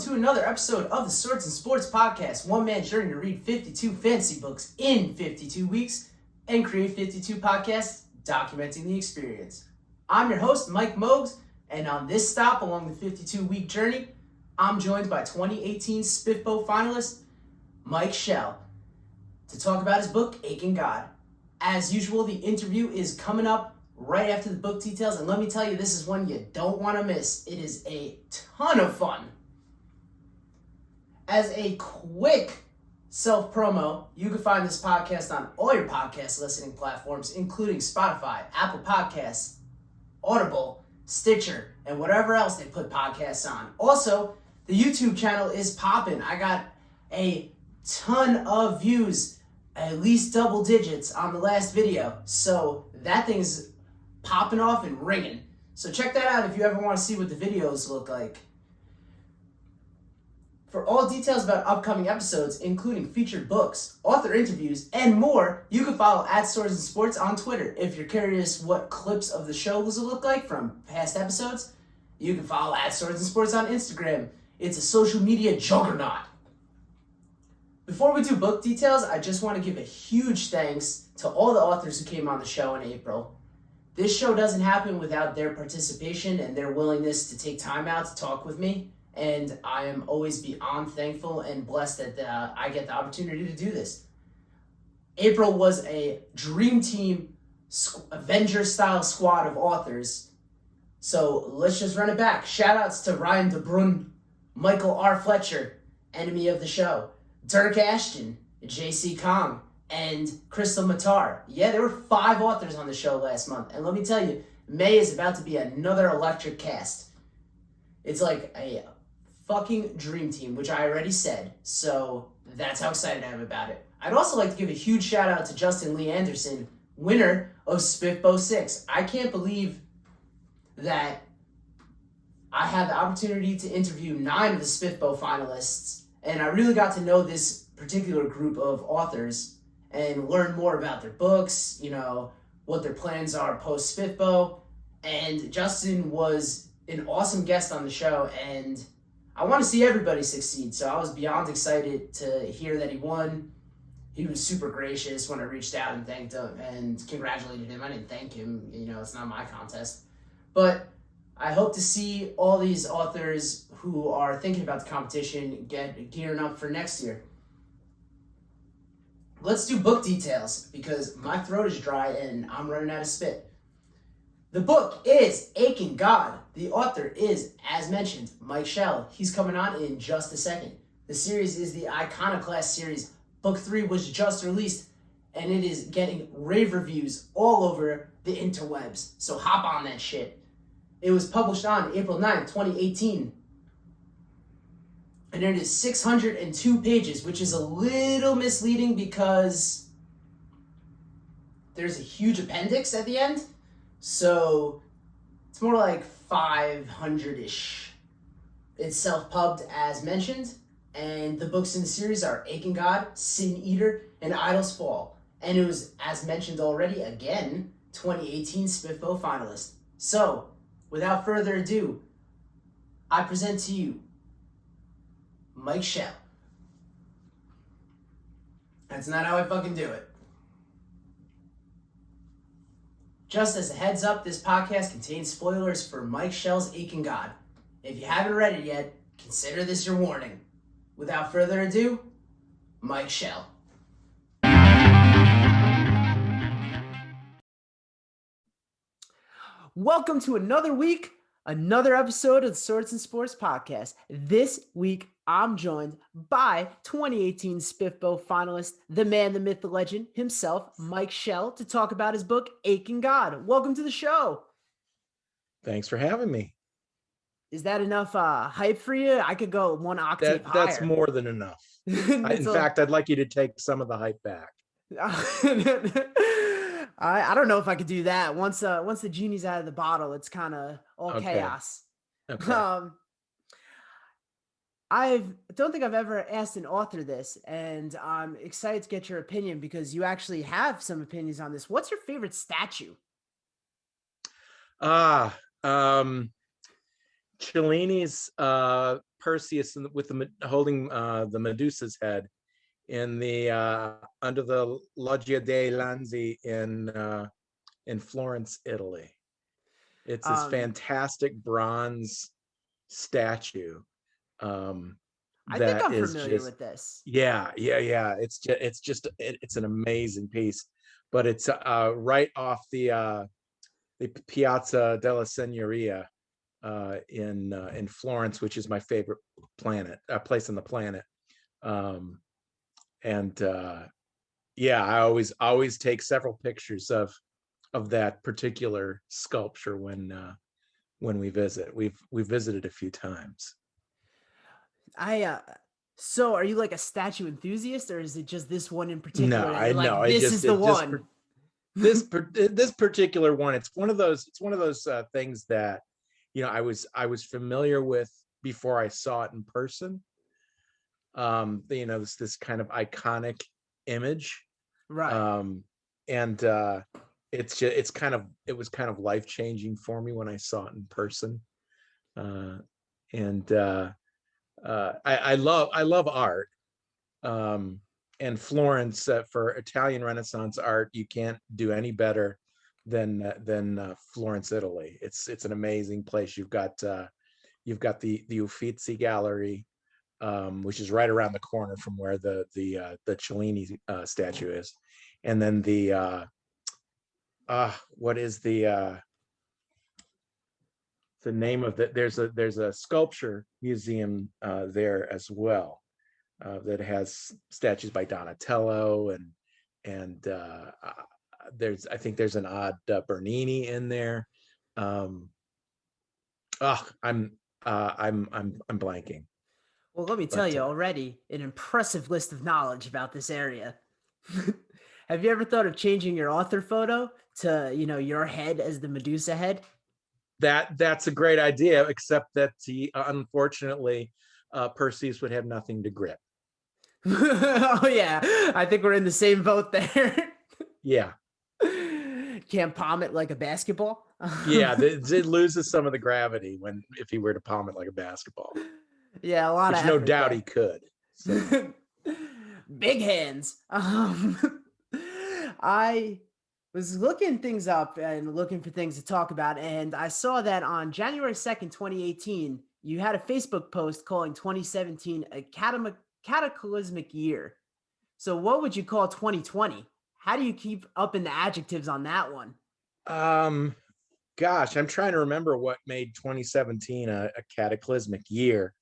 to another episode of the Swords and Sports Podcast. One man's journey to read 52 fantasy books in 52 weeks and create 52 podcasts documenting the experience. I'm your host, Mike Mogues, and on this stop along the 52-week journey, I'm joined by 2018 SPFBO finalist, Mike Shel, to talk about his book, Aching God. As usual, the interview is coming up right after the book details, and let me tell you, this is one you don't want to miss. It is a ton of fun. As a quick self-promo, you can find this podcast on all your podcast listening platforms, including Spotify, Apple Podcasts, Audible, Stitcher, and whatever else they put podcasts on. Also, the YouTube channel is popping. I got a ton of views, at least double digits on the last video. So that thing's popping off and ringing. So check that out if you ever want to see what the videos look like. For all details about upcoming episodes, including featured books, author interviews, and more, you can follow @Swords and Sports on Twitter. If you're curious what clips of the shows will look like from past episodes, you can follow @Swords and Sports on Instagram. It's a social media juggernaut. Before we do book details, I just want to give a huge thanks to all the authors who came on the show in April. This show doesn't happen without their participation and their willingness to take time out to talk with me, and I am always beyond thankful and blessed that I get the opportunity to do this. April was a dream team, Avengers-style squad of authors, so let's just run it back. Shout-outs to Ryan DeBrun, Michael R. Fletcher, enemy of the show, Dirk Ashton, J.C. Kong, and Crystal Matar. Yeah, there were 5 authors on the show last month. And let me tell you, May is about to be another electric cast. It's like a fucking dream team, which I already said. So that's how excited I am about it. I'd also like to give a huge shout out to Justin Lee Anderson, winner of SPFBO 6. I can't believe that I had the opportunity to interview 9 of the SPFBO finalists. And I really got to know this particular group of authors and learn more about their books, what their plans are post-SPFBO. And Justin was an awesome guest on the show, and I want to see everybody succeed. So I was beyond excited to hear that he won. He was super gracious when I reached out and thanked him and congratulated him. I didn't thank him, it's not my contest. But I hope to see all these authors who are thinking about the competition gearing up for next year. Let's do book details because my throat is dry and I'm running out of spit. The book is Aching God. The author is, as mentioned, Mike Shel. He's coming on in just a second. The series is the Iconoclasts series. Book 3 was just released and it is getting rave reviews all over the interwebs. So hop on that shit. It was published on April 9th, 2018. And it is 602 pages, which is a little misleading because there's a huge appendix at the end. So it's more like 500-ish. It's self-pubbed as mentioned. And the books in the series are Aching God, Sin Eater, and Idol's Fall. And it was, as mentioned already, again, 2018 SPFBO finalist. So, without further ado, I present to you Mike Shel. That's not how I fucking do it. Just as a heads up, this podcast contains spoilers for Mike Shel's Aching God. If you haven't read it yet, consider this your warning. Without further ado, Mike Shel. Welcome to another week, another episode of the Swords and Sports Podcast. This week, I'm joined by 2018 SPFBO finalist, the man, the myth, the legend himself, Mike Shel, to talk about his book, Aching God. Welcome to the show. Thanks for having me. Is that enough hype for you? I could go one octave higher. That's more than enough. In fact, I'd like you to take some of the hype back. I don't know if I could do that. Once the genie's out of the bottle, it's kind of all chaos. Okay. I don't think I've ever asked an author this, and I'm excited to get your opinion because you actually have some opinions on this. What's your favorite statue? Cellini's Perseus with holding the Medusa's head in the under the Loggia dei Lanzi in Florence, Italy. It's this fantastic bronze statue. I think That I'm is familiar just, with this. yeah. It's an amazing piece, but it's right off the Piazza della Signoria in Florence, which is my favorite place on the planet. And yeah, I always take several pictures of that particular sculpture when we visit. We've visited a few times. So are you like a statue enthusiast, or is it just this one in No, particular that I you're know. like, this is the one? This particular one, it's one of those things that, I was familiar with before I saw it in person. This kind of iconic image. Right. And it was kind of life-changing for me when I saw it in person. And I love art. And Florence, for Italian Renaissance art, you can't do any better than Florence, Italy. It's an amazing place. You've got the Uffizi Gallery, which is right around the corner from where the Cellini statue is, and then what is the name of it? There's a sculpture museum there as well, that has statues by Donatello, and I think there's an odd Bernini in there. I'm blanking. Well, let me tell you, already an impressive list of knowledge about this area. Have you ever thought of changing your author photo to, your head as the Medusa head? That's a great idea, except that unfortunately, Perseus would have nothing to grip. Oh yeah, I think we're in the same boat there. Yeah. Can't palm it like a basketball. Yeah, it loses some of the gravity if he were to palm it like a basketball. Yeah, a lot which of no effort doubt there. he could. So. Big hands. I was looking things up and looking for things to talk about, and I saw that on January 2nd, 2018, you had a Facebook post calling 2017 a cataclysmic year. So what would you call 2020? How do you keep up in the adjectives on that one? Gosh, I'm trying to remember what made 2017 a cataclysmic year,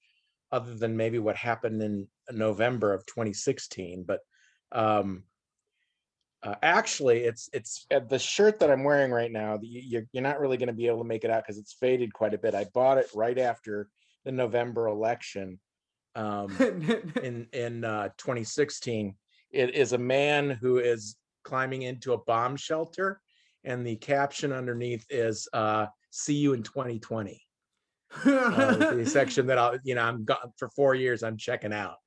other than maybe what happened in November of 2016. But actually, it's the shirt that I'm wearing right now. You're not really going to be able to make it out because it's faded quite a bit. I bought it right after the November election in 2016. It is a man who is climbing into a bomb shelter, and the caption underneath is "See you in 2020." The section that I'm gone for 4 years. I'm checking out.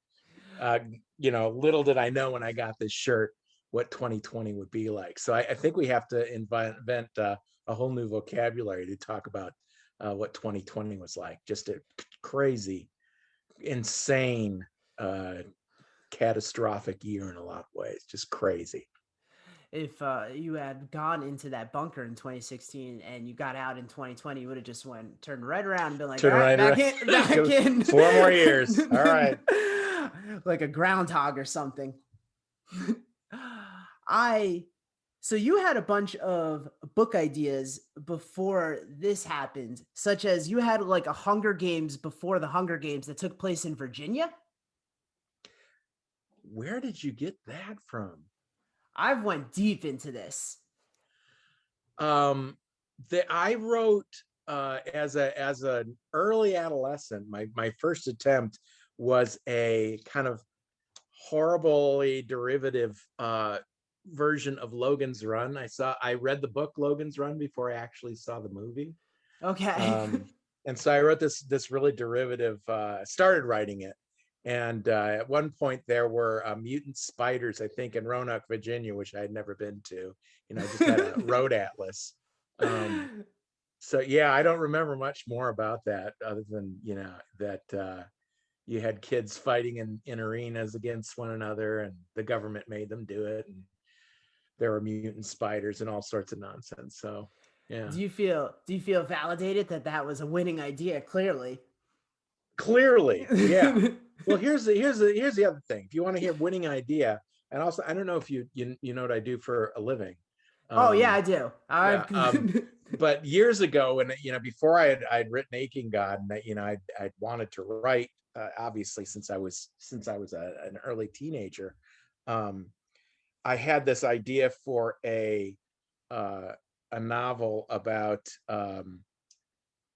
Little did I know when I got this shirt what 2020 would be like. So I think we have to invent a whole new vocabulary to talk about what 2020 was like. Just a crazy, insane, catastrophic year in a lot of ways. Just crazy. If you had gone into that bunker in 2016 and you got out in 2020, you would have just turned right around and been like, all right, back in. 4 more years. All right. Like a groundhog or something. So you had a bunch of book ideas before this happened, such as you had like a Hunger Games before the Hunger Games that took place in Virginia. Where did you get that from? I've went deep into this. I wrote as an early adolescent. My first attempt was a kind of horribly derivative version of Logan's Run. I read the book Logan's Run before I actually saw the movie. Okay. And so I wrote this really derivative. Started writing it, and at one point there were mutant spiders, I think, in Roanoke, Virginia, which I had never been to. I just had a road atlas. So yeah, I don't remember much more about that other than, that you had kids fighting in arenas against one another, and the government made them do it, and there were mutant spiders and all sorts of nonsense. So yeah. Do you feel validated that that was a winning idea? Clearly. Clearly, yeah. Well, here's the other thing. If you want to hear winning idea, and also I don't know if you know what I do for a living. Oh yeah, I Um, do. yeah. But years ago, when before I'd written Aching God, and I'd wanted to write, obviously since I was an early teenager, um, I had this idea for uh, a novel about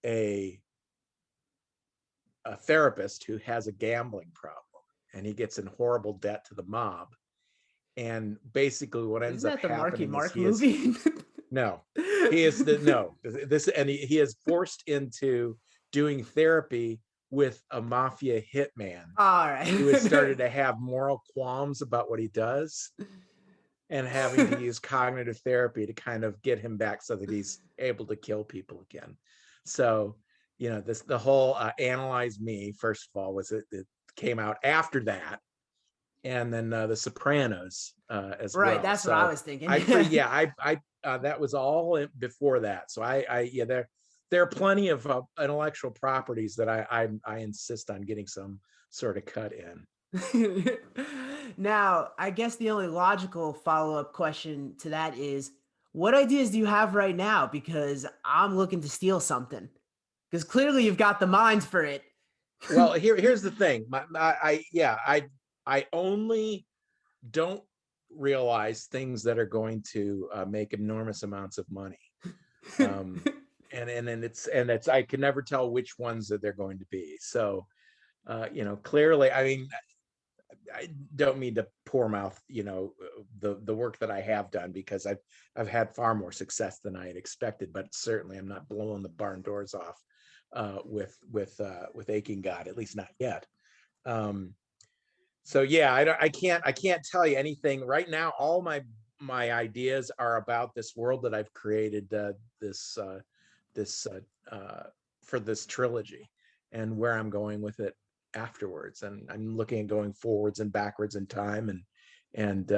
a a therapist who has a gambling problem, and he gets in horrible debt to the mob. And basically what ends Isn't up that the Marky happening is Mark movie? no, he is the no this and he is forced into doing therapy with a mafia hitman All who has right. started to have moral qualms about what he does, and having to use cognitive therapy to kind of get him back so that he's able to kill people again. So, the whole Analyze Me, first of all, it came out after that, and then The Sopranos as Right, well. that's what I So was thinking. I pretty yeah I that was all before that. So yeah, there are plenty of intellectual properties that I insist on getting some sort of cut in. Now, I guess the only logical follow-up question to that is, what ideas do you have right now? Because I'm looking to steal something. Because clearly you've got the minds for it. Well, here's the thing. I only don't realize things that are going to make enormous amounts of money. Um, and it's I can never tell which ones that they're going to be. So clearly, I mean, I don't mean to poor mouth, the work that I have done, because I've had far more success than I had expected, but certainly I'm not blowing the barn doors off with Aching God, at least not yet. Um, so yeah, I can't tell you anything right now. All my ideas are about this world that I've created, this for this trilogy, and where I'm going with it afterwards. And I'm looking at going forwards and backwards in time, and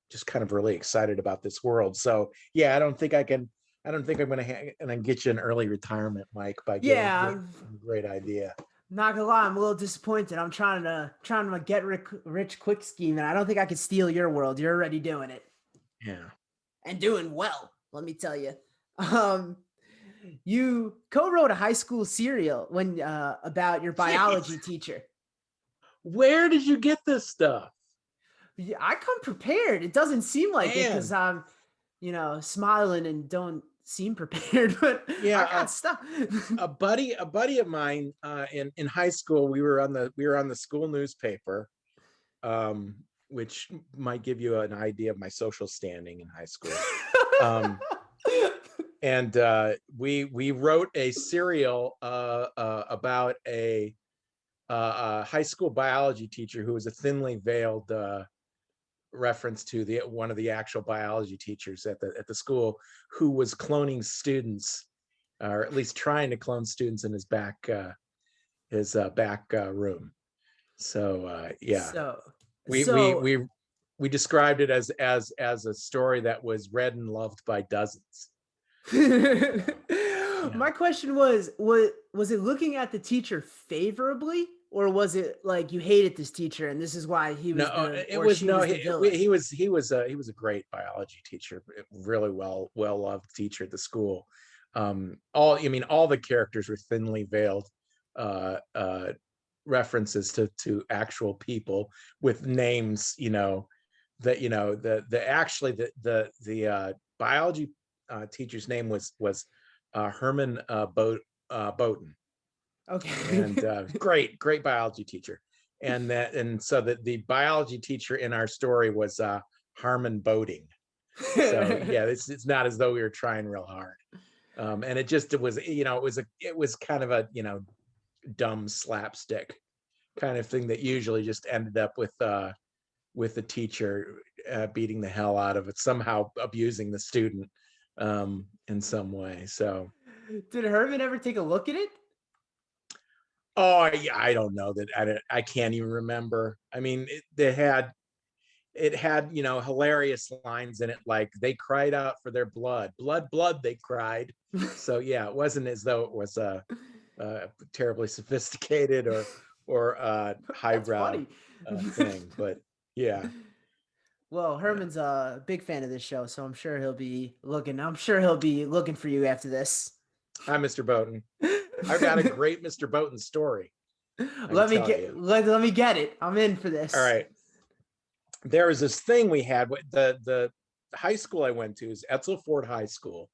just kind of really excited about this world. So yeah, I don't think I'm gonna get you an early retirement, Mike, by Yeah, giving you a great idea. not gonna lie, I'm a little disappointed. I'm trying to get rich quick scheme, and I don't think I could steal your world. You're already doing it Yeah. and doing well. Let me tell you. Um, you co-wrote a high school serial when about your Jeez. biology teacher. Where did you get this stuff? Yeah, I come prepared. It doesn't seem like it because Man, I'm, smiling and don't seem prepared, but yeah, I got stuff. a buddy of mine in high school, we were on the school newspaper, um, which might give you an idea of my social standing in high school. Um, and we wrote a serial about a high school biology teacher who was a thinly veiled reference to the one of the actual biology teachers at the school, who was cloning students, or at least trying to clone students in his back room. So yeah, so, we we so we we described it as a story that was read and loved by dozens. Yeah. my question was it looking at the teacher favorably, or was it like you hated this teacher and this is why he No, was the it or was she no. was the villain? He was a great biology teacher, really well loved teacher at the school. All the characters were thinly veiled uh, uh, references to actual people with names. That the actually the biology teacher's name was Herman Bowden, and Okay. great biology teacher. And so the biology teacher in our story was Harmon Boating. So yeah, it's not as though we were trying real hard. And it was kind of a dumb slapstick kind of thing that usually just ended up with the teacher beating the hell out of it, somehow abusing the student in some way. So Did Herman ever take a look at it? Oh, yeah, I don't know that. I can't even remember. I mean, it had hilarious lines in it, like they cried out for their blood, blood, blood. They cried. So yeah, it wasn't as though it was terribly sophisticated or That's highbrow funny. thing, but yeah, Well, yeah. Herman's a big fan of this show, so I'm sure he'll be looking. I'm sure he'll be looking for you after this. Hi, Mr. Bowden. I've got a great Mr. Bowden story I can let me tell you. get let me get it. I'm in for All this. right. There was this thing we had. The high school I went to is Etzel Ford High School,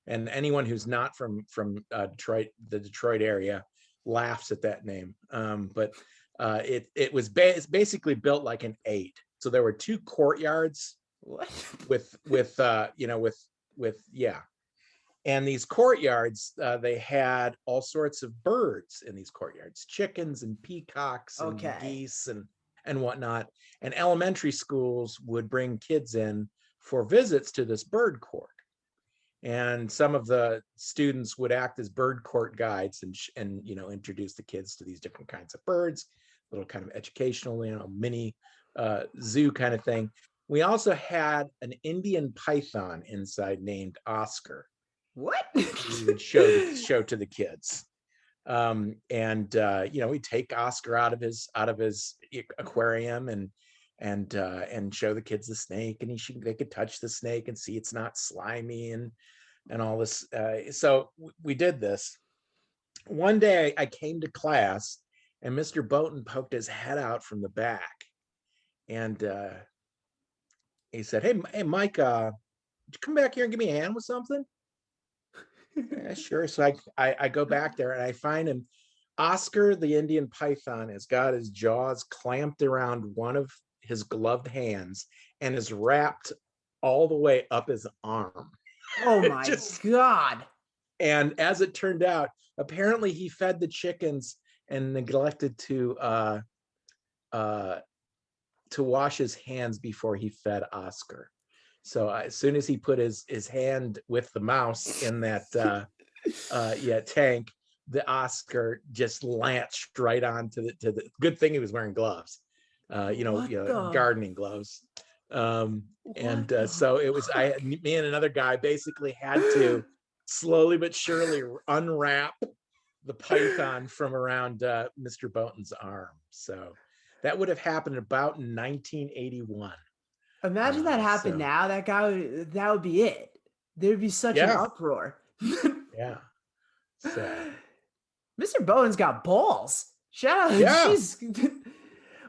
and anyone who's not from Detroit, the Detroit area, laughs at that name. But it was it's basically built like an 8. So there were 2 courtyards What? with yeah. And these courtyards, they had all sorts of birds in these courtyards, chickens and peacocks and Okay. geese and whatnot. And elementary schools would bring kids in for visits to this bird court. And some of the students would act as bird court guides and introduce the kids to these different kinds of birds, little kind of educational, mini zoo kind of thing. We also had an Indian python inside named Oscar. What? We would show to the kids, and we'd take Oscar out of his aquarium and show the kids the snake, and they could touch the snake and see it's not slimy and all this. So we did this. One day I came to class, and Mr. Bowden poked his head out from the back, and he said, "Hey, Mike, would you come back here and give me a hand with something?" Yeah, sure. So I go back there and I find him. Oscar the Indian python has got his jaws clamped around one of his gloved hands and is wrapped all the way up his arm. Oh It my just god. And as it turned out, apparently he fed the chickens and neglected uh, to wash his hands before he fed Oscar. So as soon as he put his hand with the mouse in that tank, the Oscar just lanched right on to the good thing he was wearing gloves, What the gardening gloves. what And the so it was fuck? me and another guy basically had to slowly but surely unwrap the python from around Mr. Bowden's arm. So that would have happened about in 1981. Imagine that happened So now. That would be it. There'd be such an yeah, uproar. yeah. So Mr. Bowen's got balls. Shout out. yeah. She's.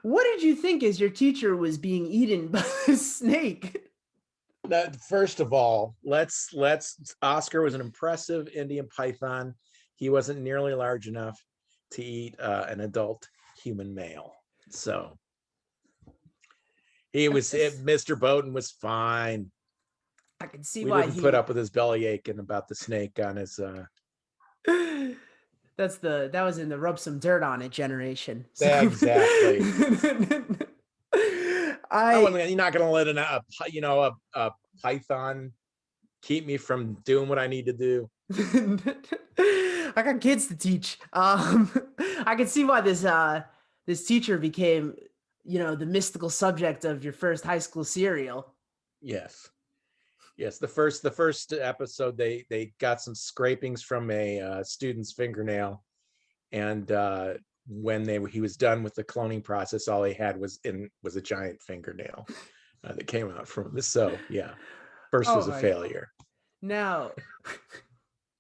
What did you think as your teacher was being eaten by a snake? First of all, let's Oscar was an impressive Indian python. He wasn't nearly large enough to eat an adult human male. So Mr. Bowden was fine. I can see We why didn't put he. up with his belly aching about the snake on his That was in the rub some dirt on it generation. So exactly. I You're not gonna let a python keep me from doing what I need to do. I got kids to teach. I can see why this teacher became, the mystical subject of your first high school serial. Yes. Yes, the first episode, they got some scrapings from a student's fingernail, and when he was done with the cloning process, all he had was a giant fingernail that came out from this. So yeah, first Oh was a my! failure. Now,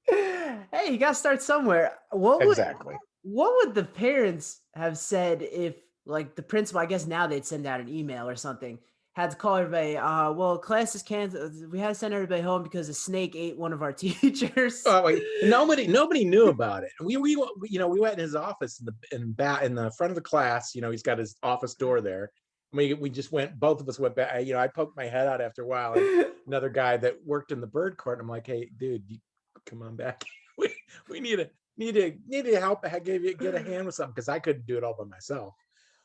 hey, you gotta start somewhere. Exactly. What would the parents have said if, like, the principal? I guess now they'd send out an email or something. Had to call everybody. Well, class is canceled. We had to send everybody home because a snake ate one of our teachers. Oh, wait, nobody knew about it. We went in his office in the front of the class. He's got his office door there. We just went. Both of us went back. I poked my head out after a while, and another guy that worked in the bird court. I'm like, hey, dude, come on back. we need to help. Get a hand with something because I couldn't do it all by myself.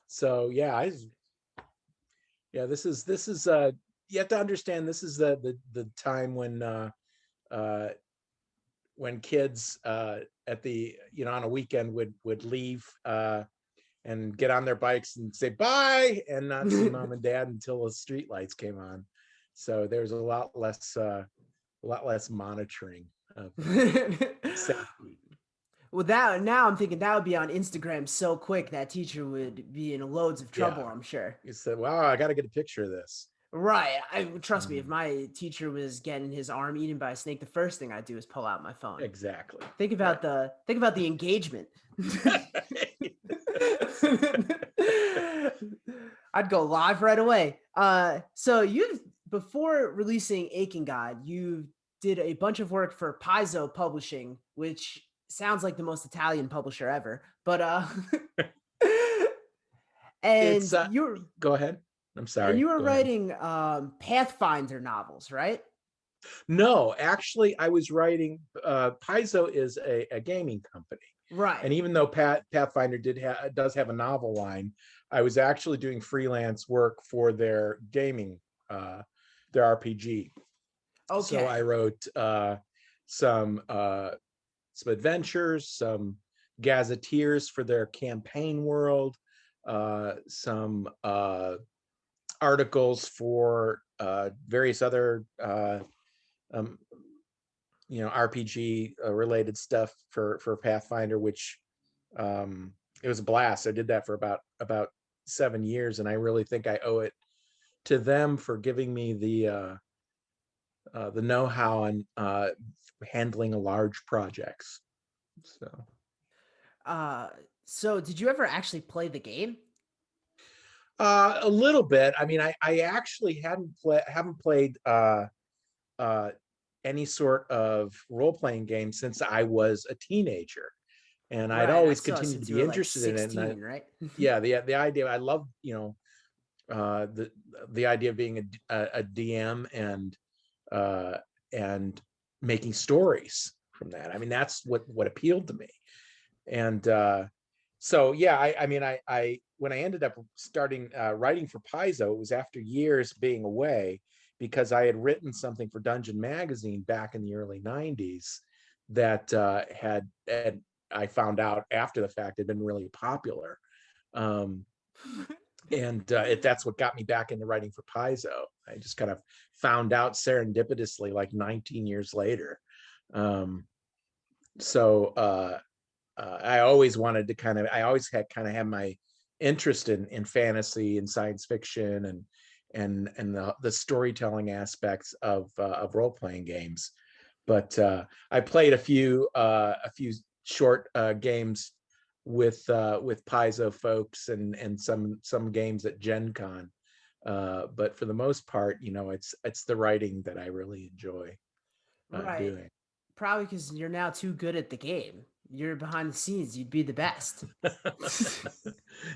So yeah, this is you have to understand, this is the time when when kids at the on a weekend would leave and get on their bikes and say bye and not see mom and dad until the street lights came on. So there's a lot less monitoring of safety. Well, that now I'm thinking that would be on Instagram so quick that teacher would be in loads of trouble, Yeah. I'm sure. You said, wow, I got to get a picture of this. Right. Trust me, if my teacher was getting his arm eaten by a snake, the first thing I'd do is pull out my phone. Exactly. Think about the engagement. I'd go live right away. So you before releasing Aiken God, you did a bunch of work for Paizo Publishing, which sounds like the most Italian publisher ever. But and It's you're go ahead. I'm sorry. and you were Go ahead. writing Pathfinder novels, right? No, actually, I was writing. Paizo is a gaming company, Right. and even though Pathfinder does have a novel line, I was actually doing freelance work for their gaming, their RPG. Okay. So I wrote some adventures, some gazetteers for their campaign world, some articles for various other RPG related stuff for Pathfinder, which it was a blast. I did that for about 7 years, and I really think I owe it to them for giving me the know-how on handling large projects. So did you ever actually play the game? A little bit. I mean, I actually haven't played any sort of role-playing game since I was a teenager, and I'd always continued to be interested in it. And right? Yeah, the idea, I love the idea of being a DM and making stories from that. I mean, that's what appealed to me. And so yeah, I when I ended up starting writing for Paizo, it was after years being away, because I had written something for Dungeon Magazine back in the early 90s that had I found out after the fact had been really popular. And that's what got me back into writing for Paizo. I just kind of found out serendipitously like 19 years later. I always wanted to I always had my interest in fantasy and science fiction and the storytelling aspects of role-playing games. But I played a few short games with Paizo folks and some games at Gen Con. But for the most part, it's the writing that I really enjoy doing. Probably because you're now too good at the game. You're behind the scenes. You'd be the best.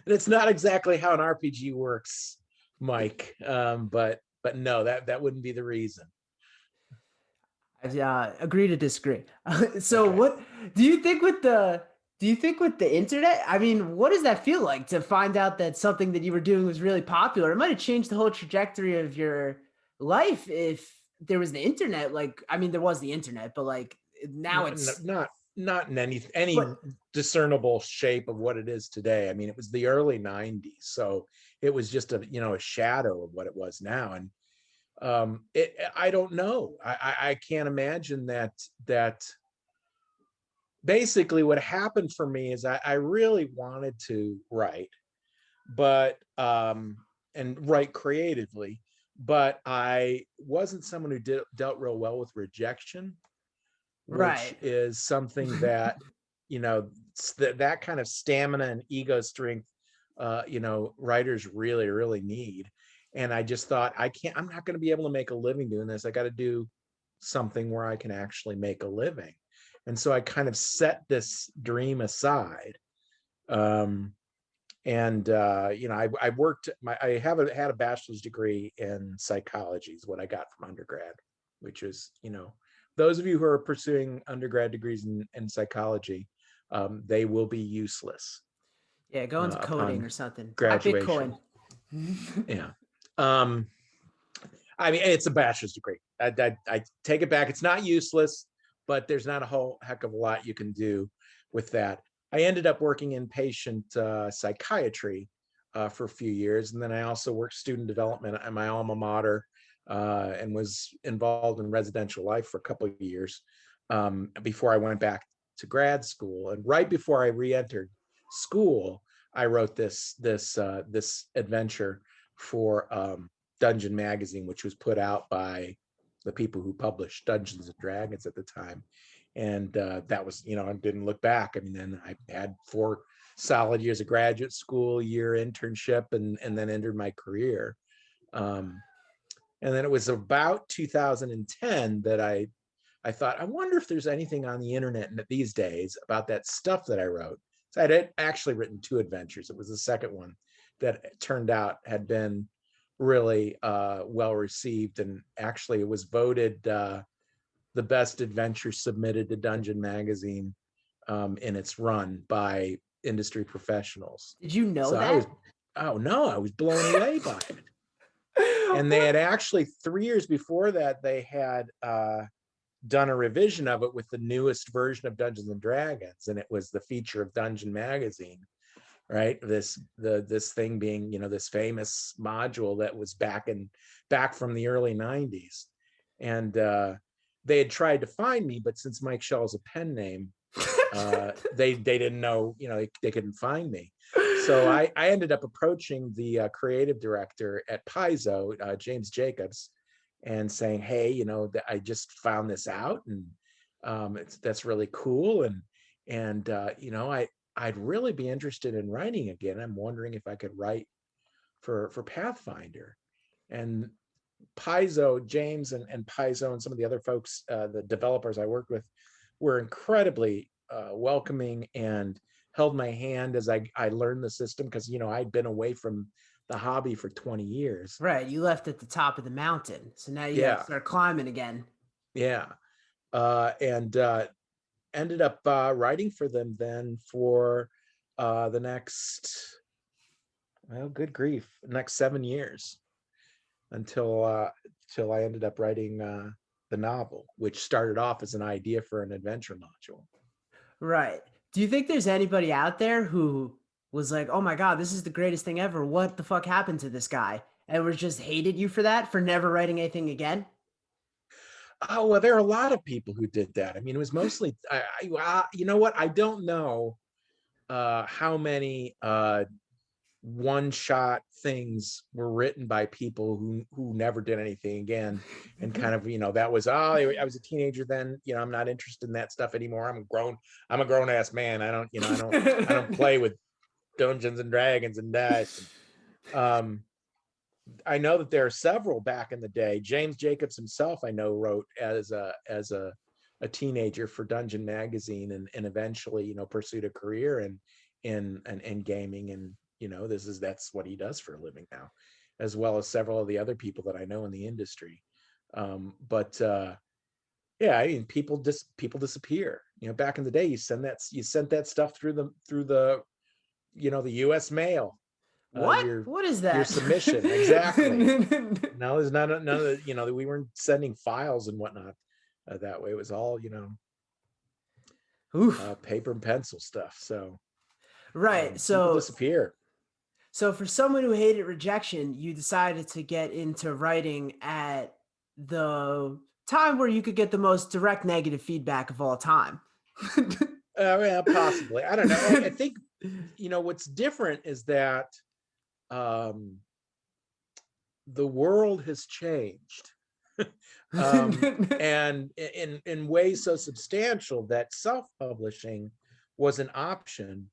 It's not exactly how an RPG works, Mike. But no, that wouldn't be the reason. I agree to disagree. So Okay. what do you think with the internet? I mean, what does that feel like to find out that something that you were doing was really popular? It might have changed the whole trajectory of your life if there was the internet. Like, I mean, there was the internet, but like now it's not in any but, discernible shape of what it is today. I mean, it was the early 90s, so it was just a shadow of what it was now. And I don't know. I can't imagine that basically what happened for me is I really wanted to write, but and write creatively, but I wasn't someone who dealt real well with rejection, which is something that that kind of stamina and ego strength writers really need. And I just thought, I'm not going to be able to make a living doing this. I got to do something where I can actually make a living. And so I kind of set this dream aside. I worked, I had a bachelor's degree in psychology is what I got from undergrad, which is, those of you who are pursuing undergrad degrees in psychology, they will be useless. Yeah, go into coding or something. Graduation. Yeah. I mean, it's a bachelor's degree. I take it back. It's not useless, but there's not a whole heck of a lot you can do with that. I ended up working in patient psychiatry for a few years, and then I also worked student development at my alma mater, and was involved in residential life for a couple of years before I went back to grad school. And right before I re-entered school, I wrote this adventure for Dungeon Magazine, which was put out by the people who published Dungeons and Dragons at the time. And that was, I didn't look back. I mean, then I had 4 solid years of graduate school, year internship, and then entered my career. And then it was about 2010 that I thought, I wonder if there's anything on the internet these days about that stuff that I wrote. So I'd actually written 2 adventures. It was the second one that turned out had been really well received, and actually it was voted the best adventure submitted to Dungeon Magazine in its run by industry professionals. Did you know So that? I was blown away by it. And they had actually 3 years before that, they had done a revision of it with the newest version of Dungeons and Dragons, and it was the feature of Dungeon Magazine, right? This thing being, this famous module that was back from the early 90s. And they had tried to find me, but since Mike Shel is a pen name, they didn't know, they couldn't find me. So I ended up approaching the creative director at Paizo, James Jacobs, and saying, hey, I just found this out, and that's really cool. And I'd really be interested in writing again. I'm wondering if I could write for Pathfinder. And Paizo, James and Paizo and some of the other folks, the developers I worked with, were incredibly welcoming and held my hand as I learned the system, because I'd been away from the hobby for 20 years. Right, you left at the top of the mountain, so now you got to Yeah, start climbing again. yeah. And ended up writing for them then for the next, well, good grief, next 7 years, until I ended up writing the novel, which started off as an idea for an adventure module. Right. Do you think there's anybody out there who was like, "Oh my god, this is the greatest thing ever. What the fuck happened to this guy?" and was just hated you for that, for never writing anything again? Oh, well, there are a lot of people who did that. I mean, it was mostly, you know what? I don't know how many one-shot things were written by people who never did anything again, and kind of, that was, I was a teenager then, I'm not interested in that stuff anymore. I'm a grown-ass man. I don't play with Dungeons and Dragons and dice. I know that there are several back in the day. James Jacobs himself, I know, wrote as a teenager for Dungeon Magazine, and eventually, pursued a career in gaming, and that's what he does for a living now, as well as several of the other people that I know in the industry. But yeah, I mean, people disappear. Back in the day, you sent that stuff through the the U.S. mail. What? What is Your that? submission, exactly. No, there's none of we weren't sending files and whatnot that way. It was all Oof. paper and pencil stuff. So Right. people So disappear. so for someone who hated rejection, you decided to get into writing at the time where you could get the most direct negative feedback of all time. Yeah, possibly. I don't know. I think what's different is that um, the world has changed. And in ways so substantial that self-publishing was an option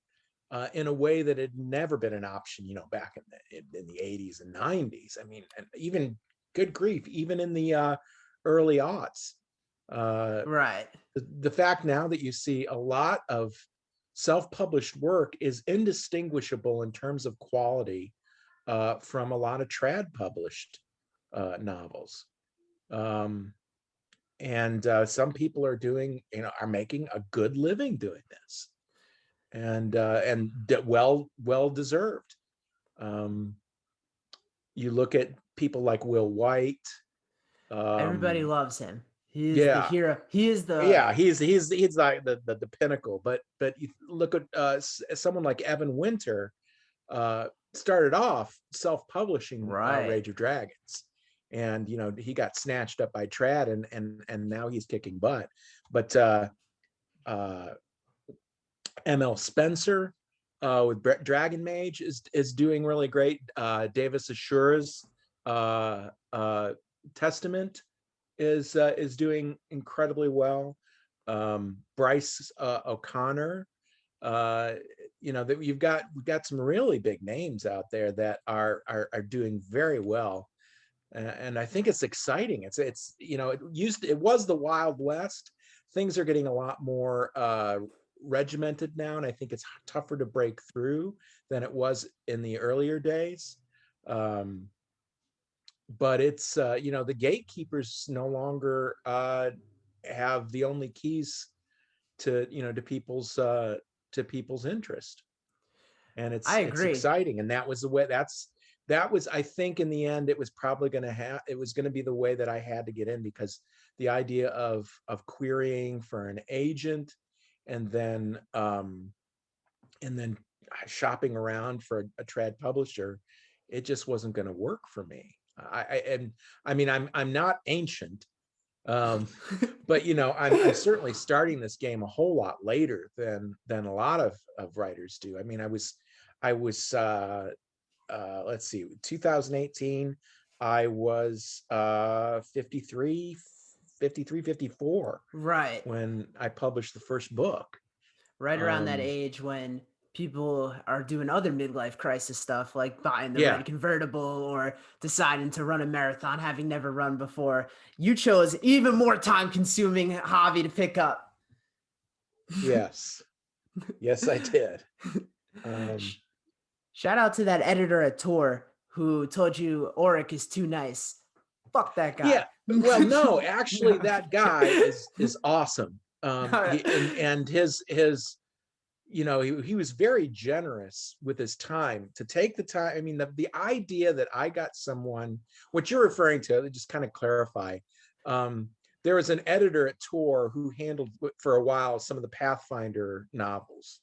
in a way that had never been an option, back in the 80s and 90s. I mean, and even, good grief, even in the early aughts. Right. The fact now that you see a lot of self-published work is indistinguishable in terms of quality from a lot of trad published novels. And some people are making a good living doing this, and well deserved. You look at people like Will White. Everybody loves him. He is the Yeah, hero. He is yeah, the he's like the pinnacle. But you look at someone like Evan Winter, started off self-publishing right. Rage of Dragons, and he got snatched up by Trad, and now he's kicking butt. But uh, ML Spencer with Dragon Mage is doing really great. Davis Ashura's Testament is doing incredibly well. Bryce O'Connor, that we've got some really big names out there that are doing very well, and I think it's exciting. It was the Wild West. Things are getting a lot more regimented now, and I think it's tougher to break through than it was in the earlier days. But it's the gatekeepers no longer have the only keys to people's interest, and I it's agree. exciting. And that was the way. That was, I think, in the end, it was probably going to be the way that I had to get in, because the idea of querying for an agent, and then shopping around for a trad publisher, it just wasn't going to work for me. I'm not ancient, but I'm certainly starting this game a whole lot later than a lot of writers do. I mean, I was let's see, 2018, I was 53, 54 Right. when I published the first book. Right around that Um, age when people are doing other midlife crisis stuff like buying the yeah, red convertible or deciding to run a marathon having never run before. You chose even more time consuming hobby to pick up. yes, yes, I did. Um, Shout out to that editor at Tor who told you Auric is too nice. Fuck that yeah, guy. well, no, actually, No. that guy is awesome. And his he was very generous with his time, to take the time. I mean, the idea that I got someone, what you're referring to, just kind of clarify, there was an editor at Tor who handled for a while some of the Pathfinder novels,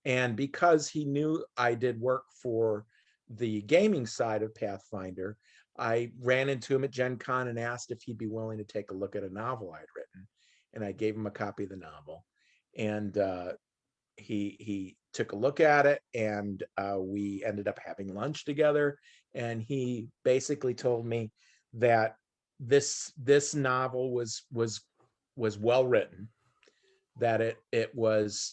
and because he knew I did work for the gaming side of Pathfinder, I ran into him at Gen Con and asked if he'd be willing to take a look at a novel I'd written, and I gave him a copy of the novel, and he took a look at it, and we ended up having lunch together, and he basically told me that this novel was well written, that it was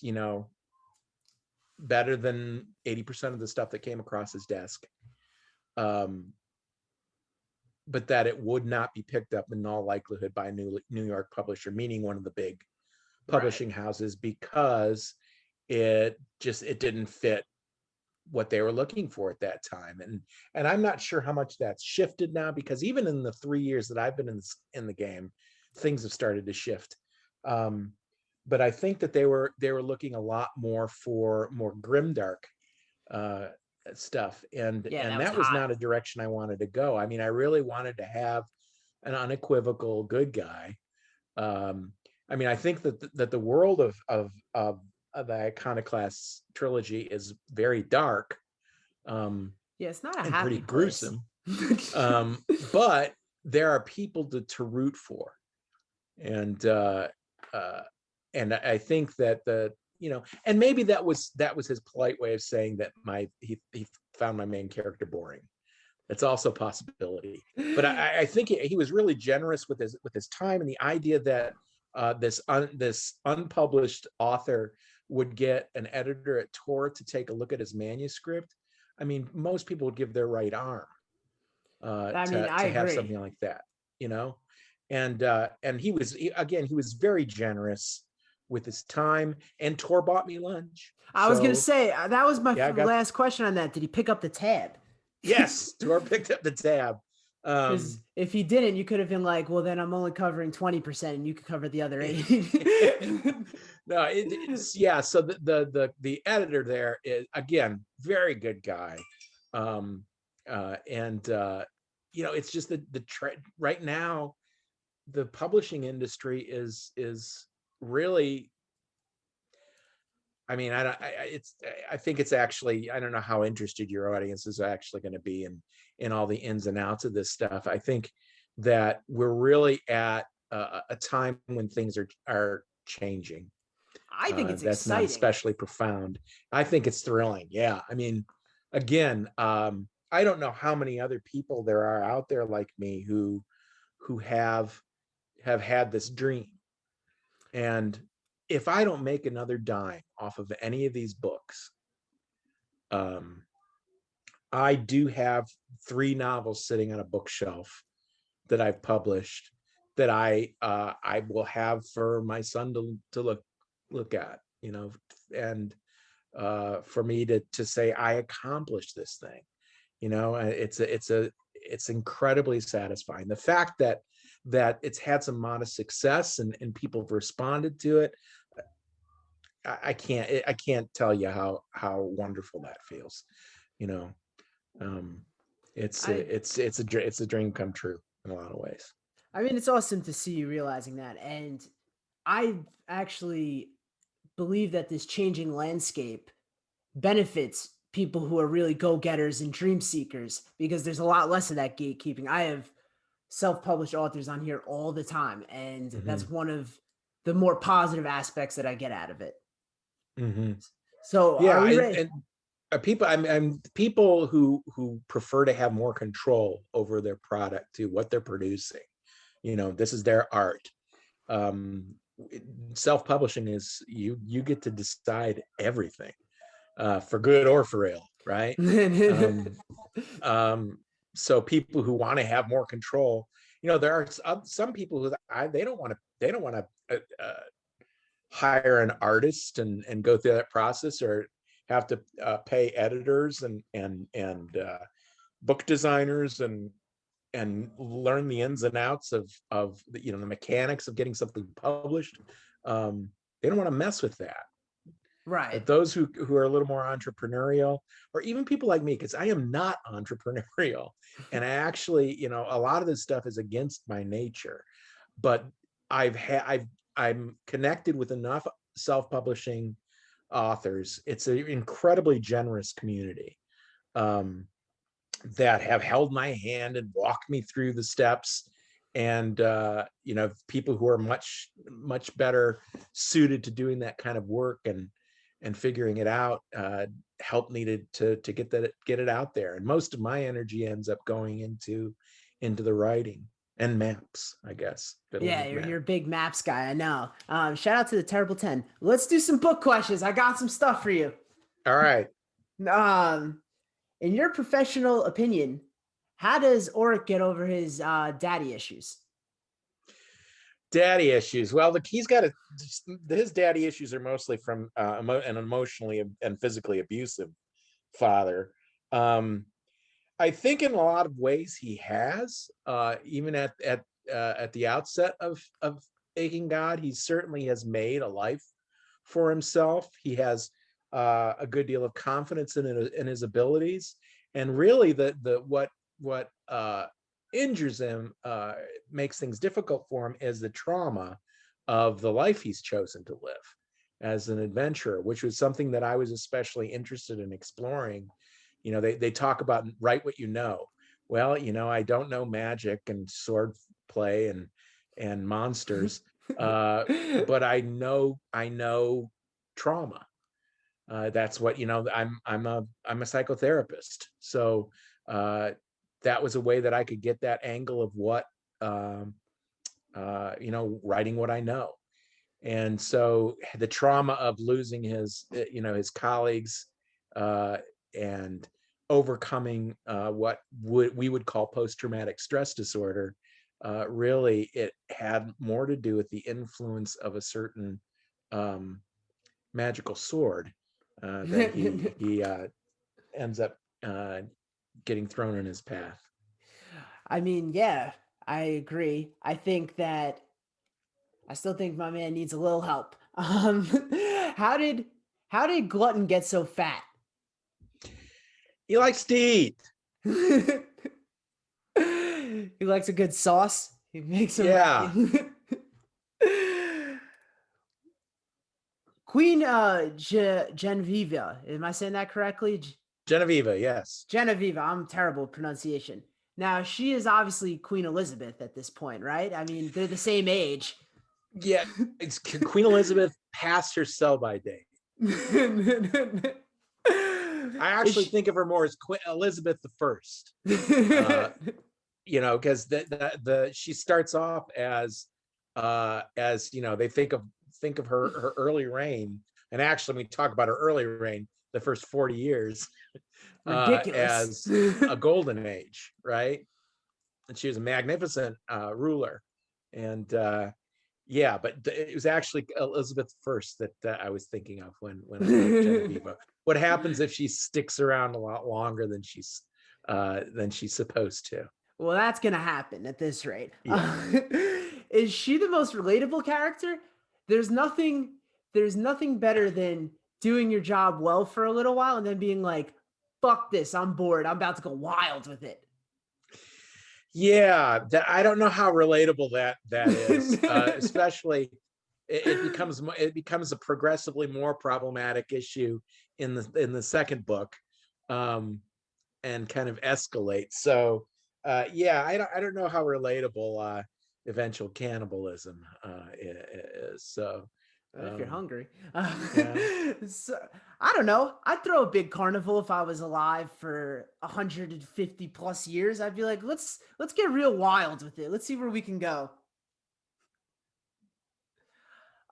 better than 80% of the stuff that came across his desk, um, but that it would not be picked up in all likelihood by a New York publisher, meaning one of the big Right. publishing houses, because it didn't fit what they were looking for at that time. And I'm not sure how much that's shifted now, because even in the 3 years that I've been in the game, things have started to shift. But I think that they were looking a lot more for more grimdark uh, stuff, and Yeah, that was that was hot. not a direction I wanted to go. I mean, I really wanted to have an unequivocal good guy. um, I mean, I think that the world of the Iconoclasts trilogy is very dark, Yeah, it's not a and pretty happy place. gruesome, but there are people to root for, and uh, I think that and maybe that was his polite way of saying that he found my main character boring. It's also a possibility, but I think he was really generous with his time, and the idea that this unpublished author would get an editor at Tor to take a look at his manuscript. I mean, most people would give their right arm I mean, I to have agree. something like that, you know. And he was very generous with his time, and Tor bought me lunch. I was gonna So say that was my yeah, I got last question on that. Did he pick up the tab? yes, Tor picked up the tab. Because if he didn't, you could have been like, "Well, then I'm only covering 20%, and you could cover the other 80." No, it's yeah. So the editor there is, again, very good guy, and it's just the right now the publishing industry is really, I mean, I think it's actually, I don't know how interested your audience is actually going to be in all the ins and outs of this stuff. I think that we're really at a time when things are changing. I think it's That's not exciting. especially profound. I think it's thrilling. Yeah. I mean, again, I don't know how many other people there are out there like me who have had this dream. And if I don't make another dime off of any of these books, um, I do have 3 novels sitting on a bookshelf that I've published that I will have for my son to look at, you know, and for me to say I accomplished this thing. You know, it's incredibly satisfying. The fact that it's had some modest success and people have responded to it, I can't tell you how wonderful that feels. You know, um, I it's a dream come true in a lot of ways. I mean, it's awesome to see you realizing that. And I actually believe that this changing landscape benefits people who are really go-getters and dream seekers because there's a lot less of that gatekeeping. I have self-published authors on here all the time, and Mm-hmm. that's one of the more positive aspects that I get out of it. Mm-hmm. So, are Yeah, we ready? and people, I'm people who prefer to have more control over their product, to what they're producing. You know, this is their art. um Self-publishing is you get to decide everything, for good or for ill, right? um so people who want to have more control, you know, there are some people who they don't want to hire an artist and go through that process, or have to pay editors and book designers and learn the ins and outs of the, you know, the mechanics of getting something published. They don't want to mess with that. Right. But those who are a little more entrepreneurial, or even people like me, because I am not entrepreneurial, and I actually, you know, a lot of this stuff is against my nature, but I'm connected with enough self-publishing authors. It's an incredibly generous community, um, that have held my hand and walked me through the steps. And you know, people who are much better suited to doing that kind of work and figuring it out, help me to get it out there. And most of my energy ends up going into the writing and maps, I guess, fiddling Yeah, with you're maps. a big maps guy. I know. Shout out to the Terrible 10. Let's do some book questions. I got some stuff for you. All right. Um, in your professional opinion, how does Oric get over his daddy issues? Daddy issues. Well, he's got his daddy issues are mostly from an emotionally and physically abusive father. um I think in a lot of ways he has, even at the outset of Aching God, he certainly has made a life for himself. He has a good deal of confidence in his abilities, and really the what injures him, makes things difficult for him, is the trauma of the life he's chosen to live as an adventurer, which was something that I was especially interested in exploring. You know, they talk about write what you know. Well, you know, I don't know magic and sword play and monsters, but I know trauma. That's what, you know, I'm a psychotherapist, so uh, that was a way that I could get that angle of what, um, you know, writing what I know. And so the trauma of losing his, you know, his colleagues, and overcoming what we would call post-traumatic stress disorder, really it had more to do with the influence of a certain um, magical sword that he ends up getting thrown in his path. I mean, yeah, I agree. I still think my man needs a little help. How did Glutton get so fat? He likes to eat. He likes a good sauce. He makes them Yeah. rain. Queen Genevieve. Am I saying that correctly? Genevieve, yes. Genevieve. I'm terrible at pronunciation. Now, she is obviously Queen Elizabeth at this point, right? I mean, they're the same age. Yeah, it's Queen Elizabeth past her sell-by date. I actually Is think of her more as Queen Elizabeth the First. Because the she starts off as they think of her early reign, and actually when we talk about her early reign, the first 40 years, ridiculous. as a golden age, right? And she was a magnificent ruler, and yeah, but it was actually Elizabeth first that I was thinking of when I wrote Genevieve. What happens if she sticks around a lot longer than she's supposed to? Well, that's gonna happen at this rate. Yeah. Is she the most relatable character? There's nothing. There's nothing better than doing your job well for a little while and then being like, "Fuck this! I'm bored. I'm about to go wild with it." Yeah, I don't know how relatable that is, especially it becomes a progressively more problematic issue in the second book, and kind of escalates. So, yeah, I don't know how relatable eventual cannibalism is. So, If you're hungry. yeah. So, I don't know. I'd throw a big carnival if I was alive for 150 plus years. I'd be like, let's get real wild with it. Let's see where we can go.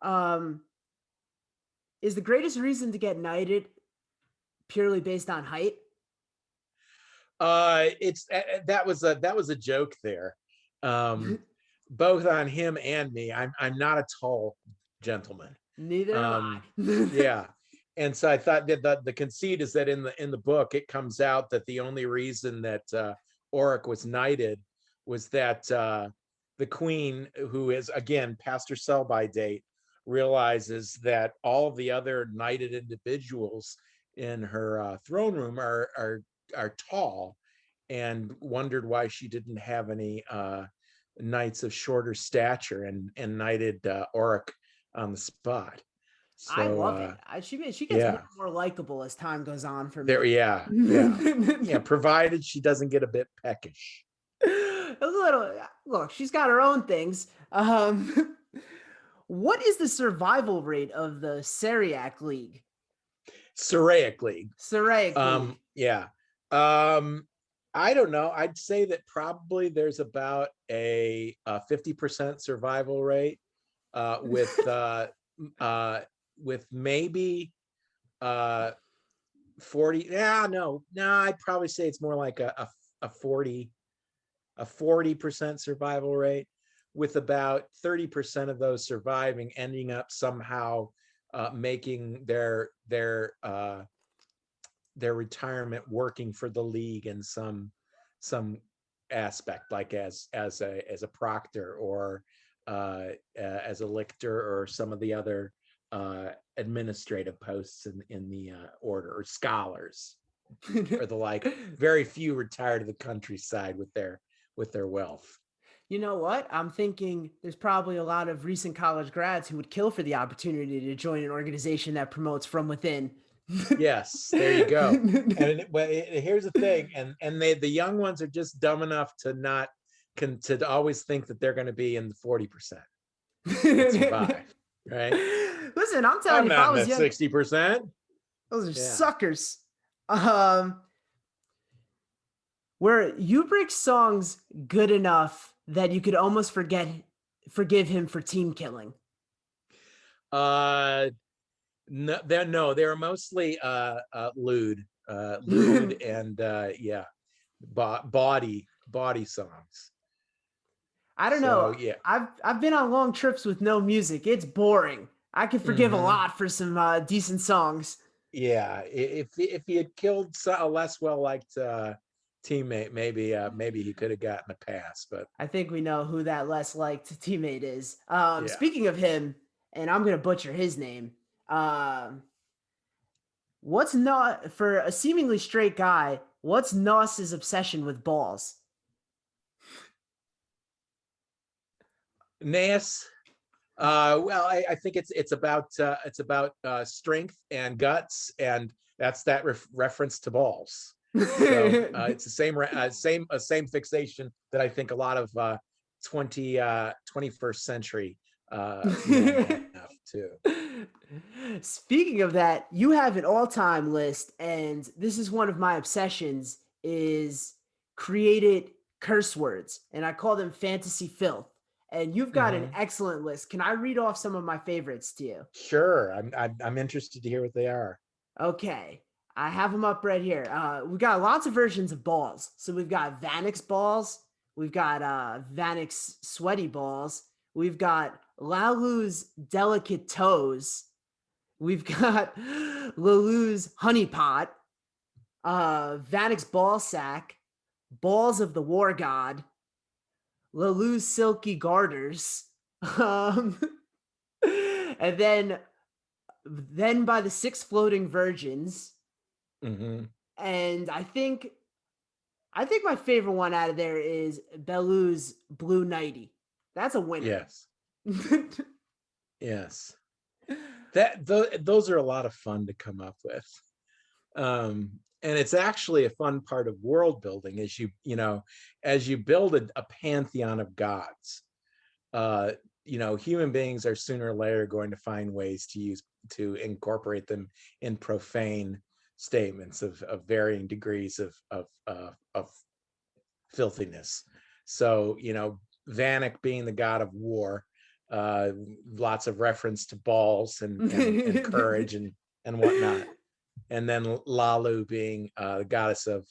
Um, is the greatest reason to get knighted purely based on height? It's that was a joke there, both on him and me. I'm not a tall gentleman. Neither am um I. yeah, and so I thought that the conceit is that in the book it comes out that the only reason that Oric was knighted was that the queen, who is again past her sell-by date, realizes that all of the other knighted individuals in her throne room are tall, and wondered why she didn't have any knights of shorter stature, and knighted Oric on the spot. I So love it. She gets more yeah, and more likable as time goes on for there, me. yeah, provided she doesn't get a bit peckish. A little look, she's got her own things. What is the survival rate of the Syriac League? Syriac League. Syriac League. Yeah. Um, I don't know. I'd say that probably there's about a 50% survival rate, with maybe 40. Yeah, no, I'd probably say it's more like a 40% survival rate, with about 30% of those surviving ending up somehow making their retirement working for the league in some aspect, like as a proctor, or as a lictor, or some of the other administrative posts in the order, or scholars, or the like. Very few retire to the countryside with their wealth. You know what? I'm thinking there's probably a lot of recent college grads who would kill for the opportunity to join an organization that promotes from within. Yes, there you go. And here's the thing, and the young ones are just dumb enough to not to always think that they're going to be in the 40% that survive, right? Listen, I'm telling I'm you, if not I in was the young, 60%. those are Yeah. suckers. Um, were Ubrick's songs good enough that you could almost forgive him for team killing? uh no, they're mostly lewd, lewd, and yeah, body songs. I don't know. So yeah. I've been on long trips with no music. It's boring. I could forgive a Hmm. lot for some decent songs. Yeah, if he had killed a less well liked teammate, maybe he could have gotten a pass. But I think we know who that less liked teammate is. yeah. Speaking of him, and I'm gonna butcher his name. Um, what's not for a seemingly straight guy? What's Noss's obsession with balls? Naeus. Well, I think it's about strength and guts, and that's that reference to balls. So it's the same fixation that I think a lot of 21st century men have too. Speaking of that, you have an all-time list, and this is one of my obsessions, is created curse words, and I call them fantasy filth. And you've got an Mhm. excellent list. Can I read off some of my favorites to you? Sure, I'm interested to hear what they are. Okay. I have them up right here. We've got lots of versions of balls. So we've got Vanix balls. We've got Vanix sweaty balls. We've got Lalu's delicate toes. We've got Lalu's honeypot. Vanix ball sack. Balls of the war god. Lalu's silky garters. Um, and then by the six floating virgins. Hmm. And I think my favorite one out of there is Belu's Blue Nighty. That's a winner. Yes, yes. Those are a lot of fun to come up with. And it's actually a fun part of world building as as you build a pantheon of gods. uh Human beings are sooner or later going to find ways to incorporate them in profane statements of varying degrees of filthiness. So Vanek being the god of war, uh lots of reference to balls and courage and whatnot. And then Lalu being the goddess of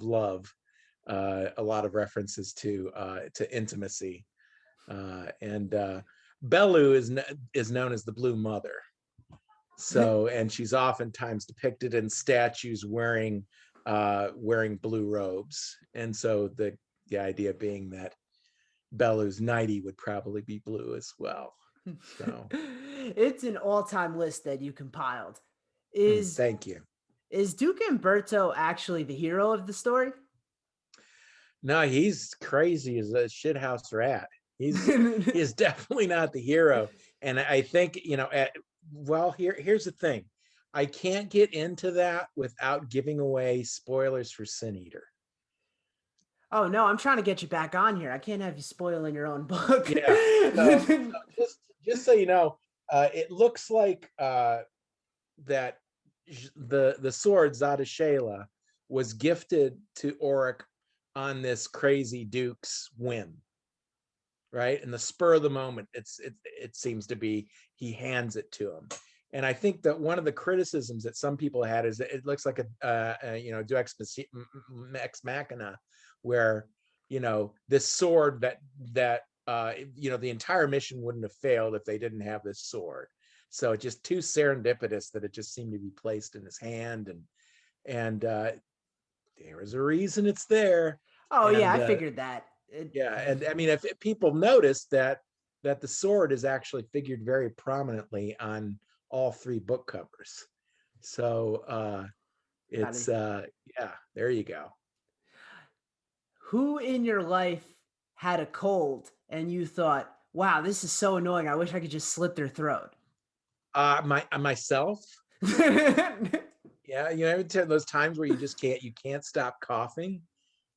love, a lot of references to intimacy. And Belu is known as the Blue Mother. So, and she's oftentimes depicted in statues wearing blue robes. And so the idea being that Belu's nightie would probably be blue as well. So, It's an all-time list that you compiled. Is thank you. is Duke Umberto actually the hero of the story? No, he's crazy as a shithouse rat. He's definitely not the hero. And I think, well, here's the thing. I can't get into that without giving away spoilers for Sin Eater. Oh no, I'm trying to get you back on here. I can't have you spoiling your own book. Yeah. So just so you know, it looks like that the sword Zada Shayla was gifted to Oric on this crazy Duke's whim, right? In the spur of the moment, it seems to be he hands it to him. And I think that one of the criticisms that some people had is that it looks like a Deus Ex Machina, where this sword that the entire mission wouldn't have failed if they didn't have this sword. So it's just too serendipitous that it just seemed to be placed in his hand, and there is a reason it's there. Oh yeah, And I figured that. yeah, and I mean, if people notice that the sword is actually figured very prominently on all three book covers. So Gotta, it's yeah, there you go. who in your life had a cold and you thought, wow, this is so annoying. I wish I could just slit their throat? Myself. Yeah, those times where you can't stop coughing,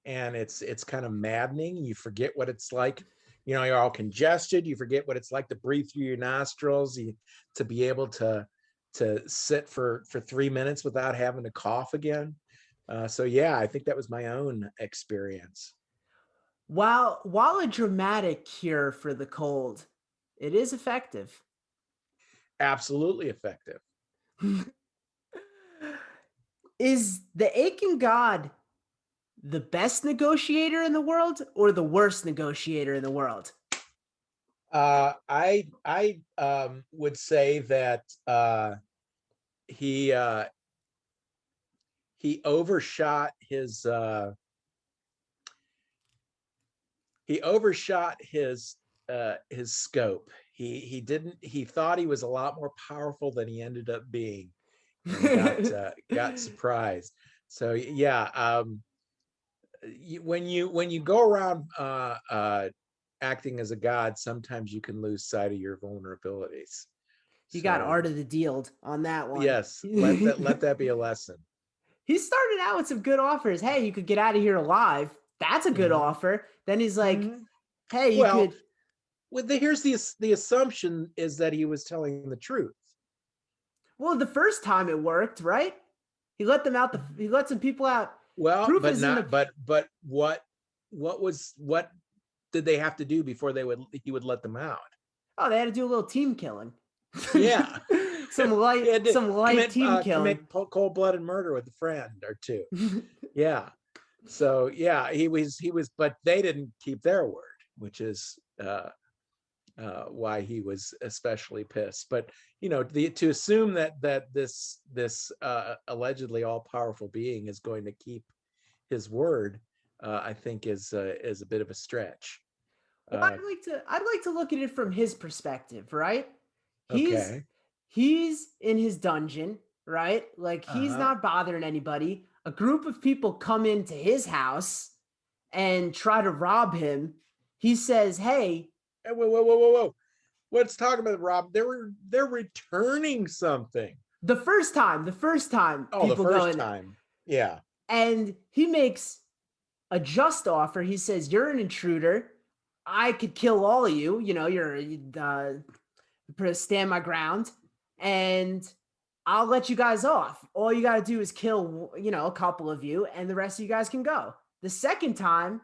and it's kind of maddening. You forget what it's like. You're all congested. You forget what it's like to breathe through your nostrils. To be able to sit for 3 minutes without having to cough again. So yeah, I think that was my own experience. While a dramatic cure for the cold, it is effective. Absolutely effective. Is the Aiken God the best negotiator in the world or the worst negotiator in the world? I would say that he he overshot his his scope. He thought he was a lot more powerful than he ended up being, and got surprised. So yeah, when you go around acting as a god, sometimes you can lose sight of your vulnerabilities. He got So art of the deal on that one. yes, let that be a lesson. He started out with some good offers. Hey, you could get out of here alive. That's a good Mm-hmm. offer. Then he's like, Mm-hmm. hey, you Well, could. here's the assumption is that he was telling the truth. Well, the first time it worked, right? He let them out. He let some people out. Well, Proof but is in not the. but what did they have to do before he would let them out? Oh, they had to do a little team killing. Yeah. some He had to light team killing. commit cold-blooded murder with a friend or two. Yeah. So yeah, he was, but they didn't keep their word, which is why he was especially pissed. But to assume that this allegedly all-powerful being is going to keep his word, I think is a bit of a stretch. Well, I'd like to look at it from his perspective, right? He's Okay. he's in his dungeon, right? Like he's Uh-huh. not bothering anybody. A group of people come into his house and try to rob him. He says, "Hey, Hey, whoa. Let's talk about Rob. They're returning something. the first time Oh, the people go first in time. Yeah. and he makes a just offer. He says, "You're an intruder. I could kill all of you. You're stand my ground, and I'll let you guys off. All you got to do is kill, a couple of you, and the rest of you guys can go." The second time,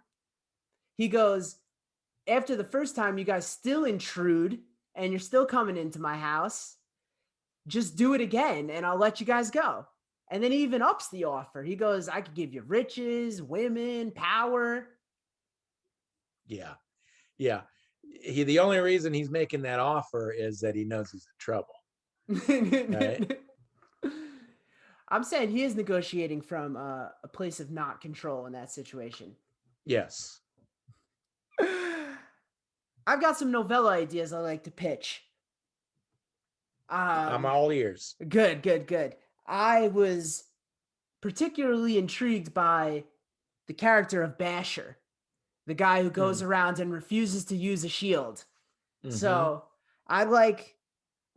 he goes, "After the first time, you guys still intrude, and you're still coming into my house. Just do it again, and I'll let you guys go." And then he even ups the offer. He goes, "I could give you riches, women, power." Yeah. Yeah. The only reason he's making that offer is that he knows he's in trouble. Right. I'm saying he is negotiating from a place of not control in that situation. Yes. I've got some novella ideas I like to pitch. I'm Um, all ears. good. I was particularly intrigued by the character of Basher, the guy who goes Mm. around and refuses to use a shield. Mm-hmm. So I like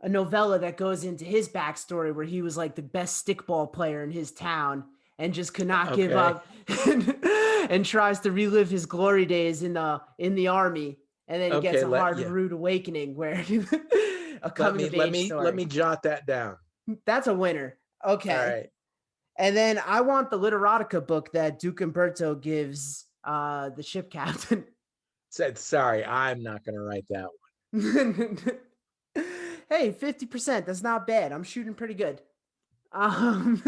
a novella that goes into his backstory where he was like the best stickball player in his town and just could not give Okay. up and tries to relive his glory days in the army, and then he gets Okay. a hard rude awakening where a Let coming me of let age me let story. me jot that down. That's a winner. All Okay. right. And then I want the Literotica book that Duke Umberto gives the ship captain. Said sorry, I'm not going to write that Hey, 50%. That's not bad. I'm shooting pretty good. Um,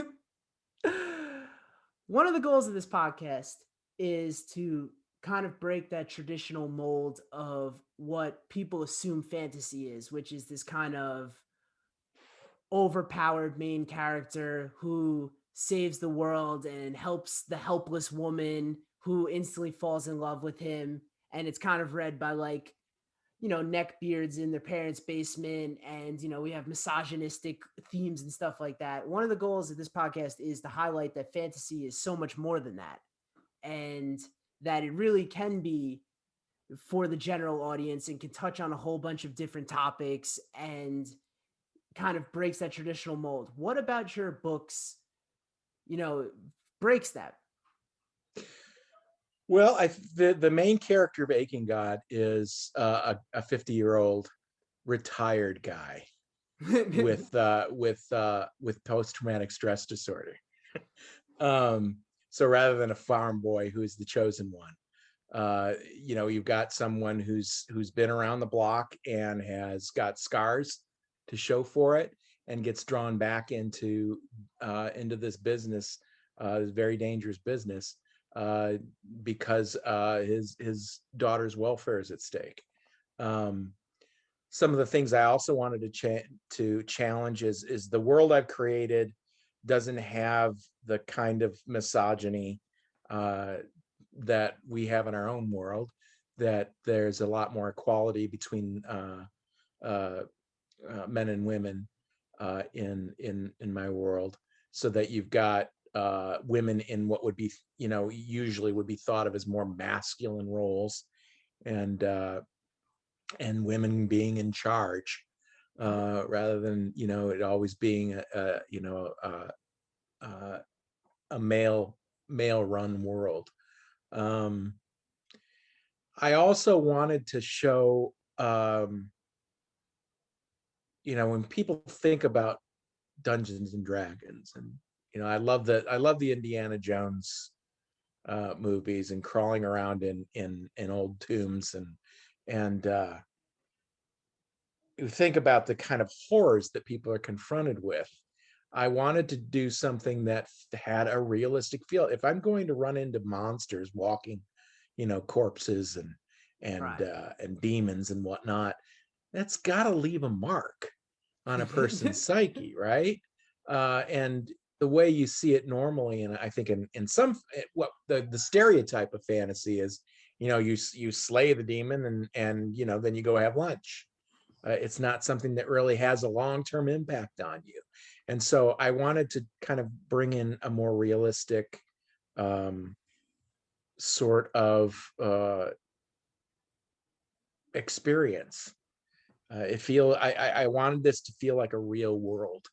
one of the goals of this podcast is to kind of break that traditional mold of what people assume fantasy is, which is this kind of overpowered main character who saves the world and helps the helpless woman who instantly falls in love with him. And it's kind of read by like, neckbeards in their parents' basement. And, we have misogynistic themes and stuff like that. One of the goals of this podcast is to highlight that fantasy is so much more than that. And that it really can be for the general audience and can touch on a whole bunch of different topics and kind of breaks that traditional mold. What about your books, breaks that? Well, the main character of Aching God is a 50-year-old retired guy with post-traumatic stress disorder. So rather than a farm boy who's the chosen one, you've got someone who's been around the block and has got scars to show for it, and gets drawn back into this business, this very dangerous business, because his daughter's welfare is at stake. Some of the things I also wanted to challenge is the world I've created doesn't have the kind of misogyny that we have in our own world. That there's a lot more equality between men and women in my world, so that you've got women in what would be usually would be thought of as more masculine roles, and women being in charge, rather than it always being a male run world. I also wanted to show, when people think about Dungeons and Dragons, and I love the Indiana Jones movies, and crawling around in old tombs, and think about the kind of horrors that people are confronted with. I wanted to do something that had a realistic feel. If I'm going to run into monsters walking, corpses Right. and demons and whatnot, that's got to leave a mark on a person's psyche, right? And the way you see it normally, and I think in some, what the stereotype of fantasy is, you slay the demon, and then you go have lunch. It's not something that really has a long-term impact on you. And so I wanted to kind of bring in a more realistic sort of experience. I wanted this to feel like a real world,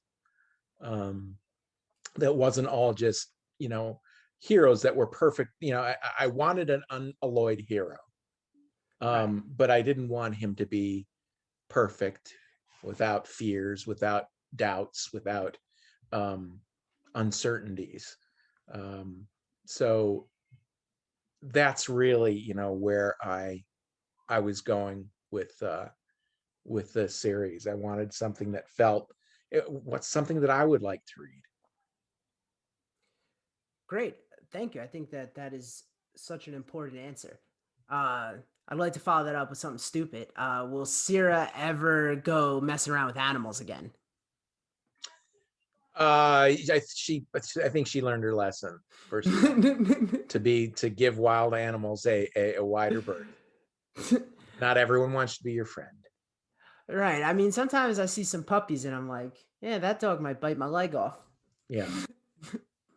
that wasn't all just heroes that were perfect. I wanted an unalloyed hero, Right. but I didn't want him to be perfect, without fears, without doubts, without uncertainties. So that's really where I was going with the series. I wanted something that felt what's something that I would like to read. Great. Thank you. I think that is such an important answer. Uh, I'd like to follow that up with something stupid. Will Syrah ever go messing around with animals again? I think she learned her lesson, first of all, to give wild animals a wider berth. Not everyone wants to be your friend. Right. I mean, sometimes I see some puppies and I'm like, yeah, that dog might bite my leg off. Yeah.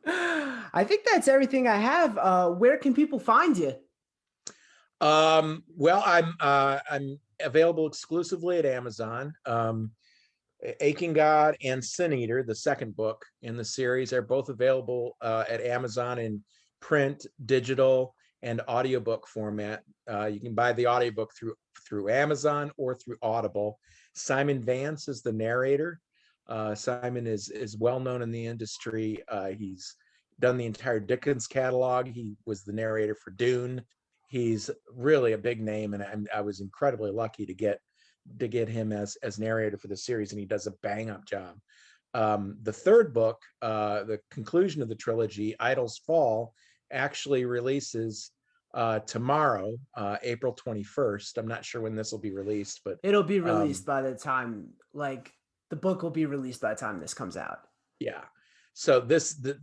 I think that's everything I have. Where can people find you? Well, I'm available exclusively at Amazon. Aching God and Sin Eater, the second book in the series, are both available at Amazon in print, digital, and audiobook format. You can buy the audiobook through Amazon or through Audible. Simon Vance is the narrator. Simon is well known in the industry. He's done the entire Dickens catalog. He was the narrator for Dune. He's really a big name, and I was incredibly lucky to get him as narrator for the series, and he does a bang up job. The third book, the conclusion of the trilogy, Idle's Fall, actually releases tomorrow, April 21st. I'm not sure when this will be released, but It'll be released by the time, the book will be released by the time this comes out. yeah. So the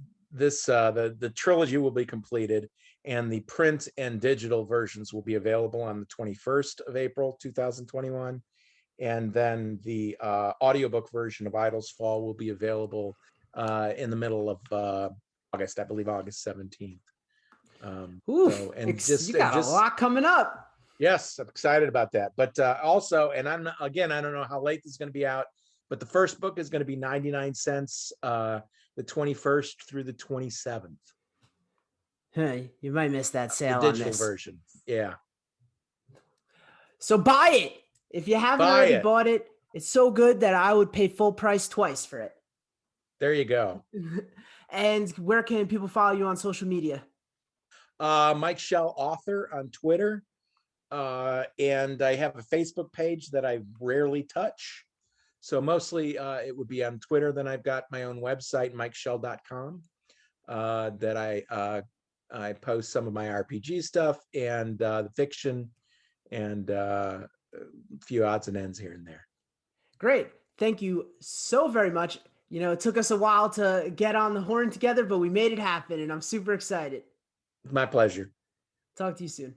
trilogy will be completed, and the print and digital versions will be available on the 21st of April 2021. And then the audiobook version of Idle's Fall will be available in the middle of August, I believe August 17th. Oof, So you got a lot coming up. Yes, I'm excited about that. But also, and I don't know how late this is going to be out, but the first book is going to be 99 cents the 21st through the 27th. Hey, you might miss that The sale on digital this. version. Yeah. So buy it. If you haven't already bought it, it's so good that I would pay full price twice for it. There you go. And where can people follow you on social media? Mike Shel author on Twitter. And I have a Facebook page that I rarely touch. So mostly it would be on Twitter. Then I've got my own website, mikeshel.com, that I post some of my RPG stuff and the fiction, and a few odds and ends here and there. Great. Thank you so very much. It took us a while to get on the horn together, but we made it happen, and I'm super excited. My pleasure. Talk to you soon.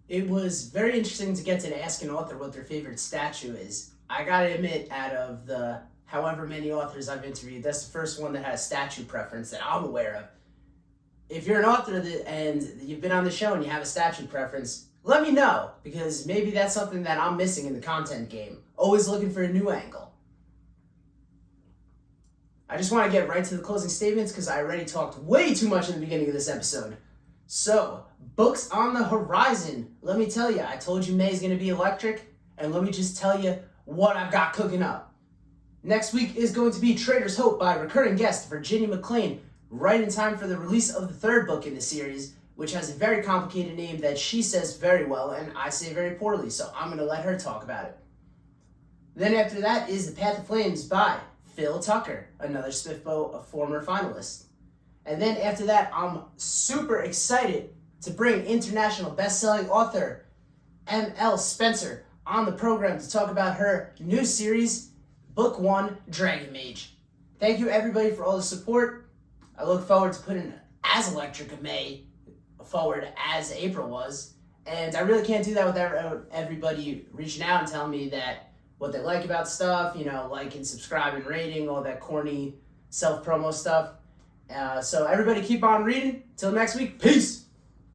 It was very interesting to get to ask an author what their favorite statue is. I gotta admit, out of the however many authors I've interviewed, that's the first one that has statue preference that I'm aware of. if you're an author and you've been on the show and you have a statue preference, let me know, because maybe that's something that I'm missing in the content game. Always looking for a new angle. I just want to get right to the closing statements because I already talked way too much in the beginning of this episode. So, books on the horizon. Let me tell you, I told you May's going to be electric, and let me just tell you what I've got cooking up. Next week is going to be Trader's Hope by recurring guest Virginia McLean, right in time for the release of the third book in the series, which has a very complicated name that she says very well and I say very poorly, so I'm going to let her talk about it. Then after that is The Path of Flames by Phil Tucker, another Smithbow, a former finalist. And then after that, I'm super excited to bring international best-selling author M.L. Spencer on the program to talk about her new series, Book 1, Dragon Mage. Thank you everybody for all the support. I look forward to putting as electric a May forward as April was. And I really can't do that without everybody reaching out and telling me that what they like about stuff, like and subscribe and rating, all that corny self-promo stuff. So everybody keep on reading. Till next week, peace!